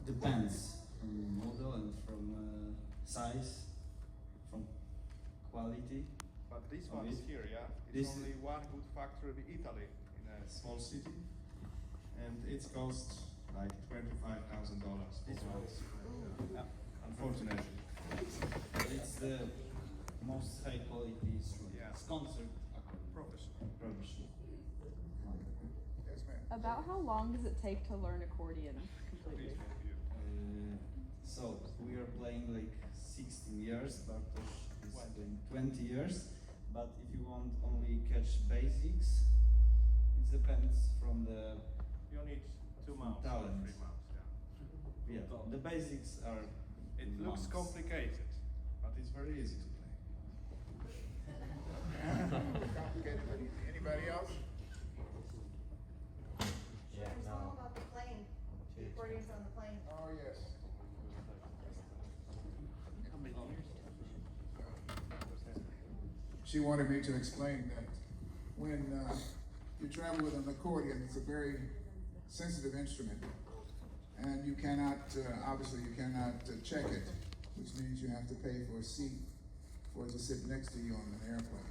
depends from model and from size, from quality. But this one is here, yeah? It's only one good factory in Italy, in a small city. And it's cost like $25,000. This one is, unfortunately. It's the most high quality instrument. Yeah. It's concert Professional. professional. Yes, ma'am. About how long does it take to learn accordion completely? So we are playing like 16 years, Bartosz is playing 20 years. But if you want only catch basics, it depends from the You need 2 months or 3 talent. months, yeah. Yeah, the basics are. It looks months. complicated, but it's very easy to play. Complicated, but easy. Anybody else? There's all about the plane, the accordion's on the plane. Oh, yes. She wanted me to explain that when you travel with an accordion, it's a very sensitive instrument. And you cannot, obviously you cannot check it, which means you have to pay for a seat for it to sit next to you on an airplane.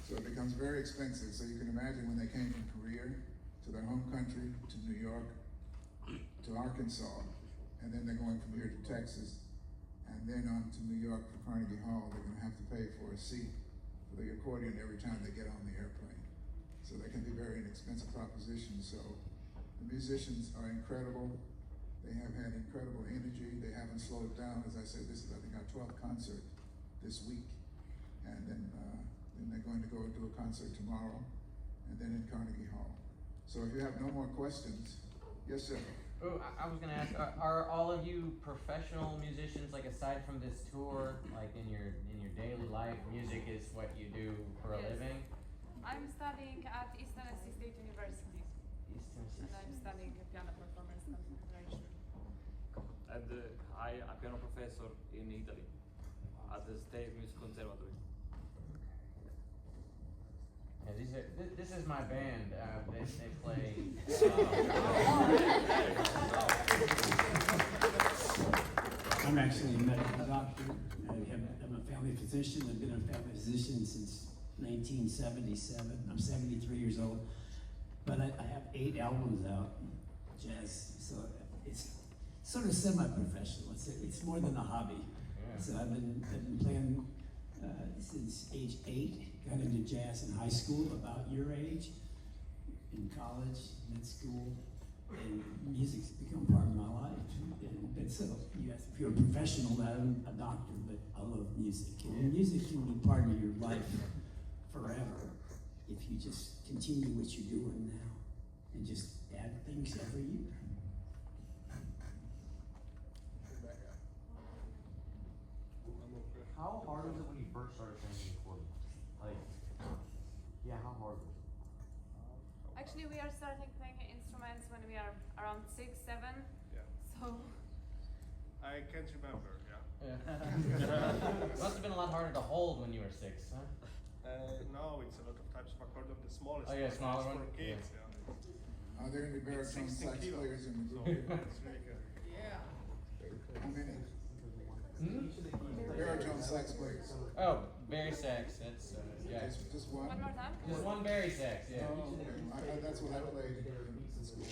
So it becomes very expensive. So you can imagine when they came from Korea to their home country, to New York, to Arkansas, and then they're going from here to Texas, and then on to New York for Carnegie Hall, they're gonna have to pay for a seat for the accordion every time they get on the airplane. So they can be very inexpensive propositions. So the musicians are incredible. They have had incredible energy. They haven't slowed down. As I said, this is, I think, our 12th concert this week. And then they're going to go do a concert tomorrow, and then in Carnegie Hall. So if you have no more questions, yes, sir. Oh, I was gonna ask, are all of you professional musicians, like aside from this tour, like in your daily life, music is what you do for a Yes. living? I'm studying at Eastern State University, Eastern and I'm studying piano performance concentration. And I am a piano professor in Italy at the State Music Conservatory. Yeah, this is my band. They play. I'm actually a medical doctor. I'm a family physician. I've been a family physician since 1977. I'm 73 years old. But I have 8 albums out, jazz. So it's sort of semi-professional. It's more than a hobby. Yeah. So I've been playing since age 8. Got into jazz in high school, about your age. In college, med school. And music's become part of my life. And so, yes, if you're a professional, I'm a doctor, but I love music. And music can be part of your life forever if you just continue what you're doing now and just add things every year. How hard was it when you first started playing the accordion? Like, yeah, how hard was it? Actually, we are starting playing instruments when we are around 6, 7. Yeah. So I can't remember, yeah. It must have been a lot harder to hold when you were 6, huh? No, it's a lot of types of accordion. The smallest Oh, yeah, one smaller is one? for kids. Yeah. Are there any baritone 16 sax kilos, players in the so group? it's really good. How many? Hmm? Baritone sax players. Oh, Barry sax. That's yeah. Just one? one more time. Just one Barry sax. Yeah. Oh, okay. That's what I played in school.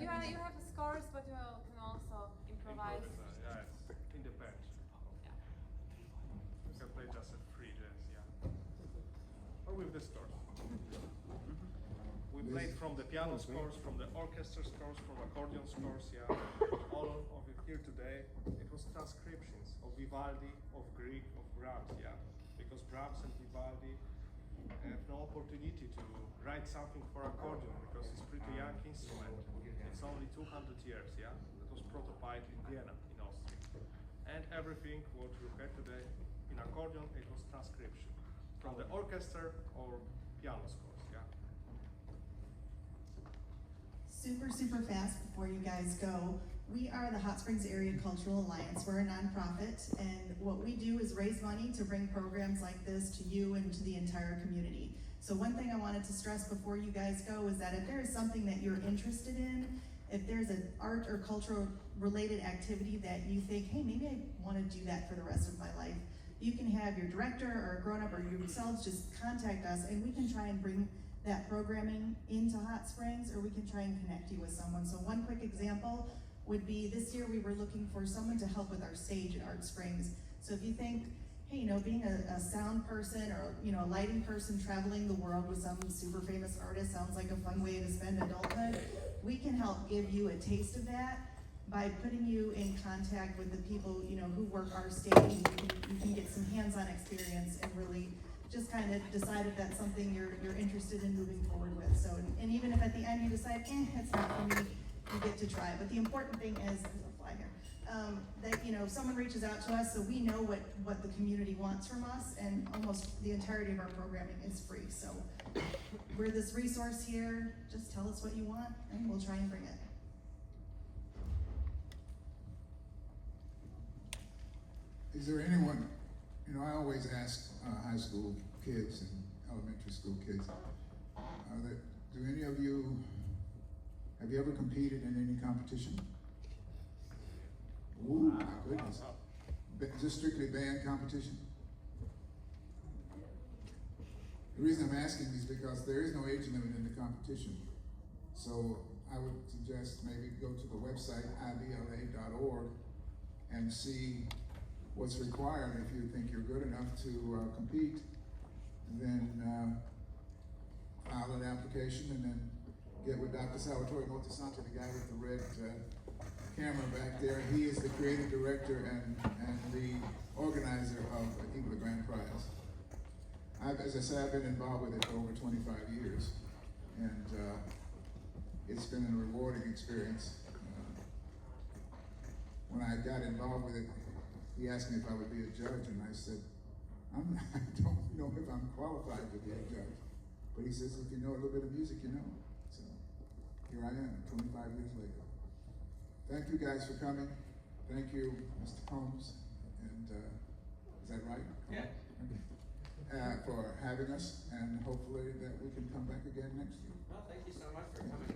You have scores, but you can also improvise. Yeah, it's independent. Yeah. You can play just a free jazz, yeah. Or with the scores. We played from the piano scores, from the orchestra scores, from accordion scores, yeah. All of it here today, it was transcriptions of Vivaldi, of Grieg, of Brahms, yeah. Because Brahms and Vivaldi have no opportunity to write something for accordion because it's pretty young instrument. It's only 200 years, yeah. It was prototyped in Vienna, in Austria. And everything what you heard today in accordion, it was transcription from the orchestra or piano scores, yeah. Super fast before you guys go. We are the Hot Springs Area Cultural Alliance. We're a nonprofit, and what we do is raise money to bring programs like this to you and to the entire community. So one thing I wanted to stress before you guys go is that if there is something that you're interested in If there's an art or cultural related activity that you think, hey, maybe I want to do that for the rest of my life, you can have your director or a grown-up or yourselves just contact us, and we can try and bring that programming into Hot Springs, or we can try and connect you with someone. So one quick example would be, this year we were looking for someone to help with our stage at Art Springs. So if you think, hey, being a sound person or, a lighting person traveling the world with some super famous artist sounds like a fun way to spend adulthood, we can help give you a taste of that by putting you in contact with the people, who work our stage. You can get some hands-on experience and really just kind of decide if that's something you're interested in moving forward with. So, and even if at the end you decide, it's not for me, you get to try. But the important thing is, there's a fly here, that, someone reaches out to us, so we know what the community wants from us, and almost the entirety of our programming is free. So we're this resource here, just tell us what you want, and we'll try and bring it. Is there anyone, I always ask high school kids and elementary school kids, do any of you, have you ever competed in any competition? Ooh, my goodness. Is this strictly band competition? The reason I'm asking is because there is no age limit in the competition. So I would suggest maybe go to the website, IBLA.org, and see what's required. If you think you're good enough to compete, then file an application and then get with Dr. Salvatore Montesanto, the guy with the red camera back there. He is the creative director and the organizer of the IBLA Grand Prize. As I said, I've been involved with it for over 25 years, and it's been a rewarding experience. When I got involved with it, he asked me if I would be a judge, and I said, I don't know if I'm qualified to be a judge. But he says, if you know a little bit of music, you know. So here I am, 25 years later. Thank you guys for coming. Thank you, Mr. Combs, and is that right? Yeah. Okay. For having us, and hopefully that we can come back again next year. Well, thank you so much for coming.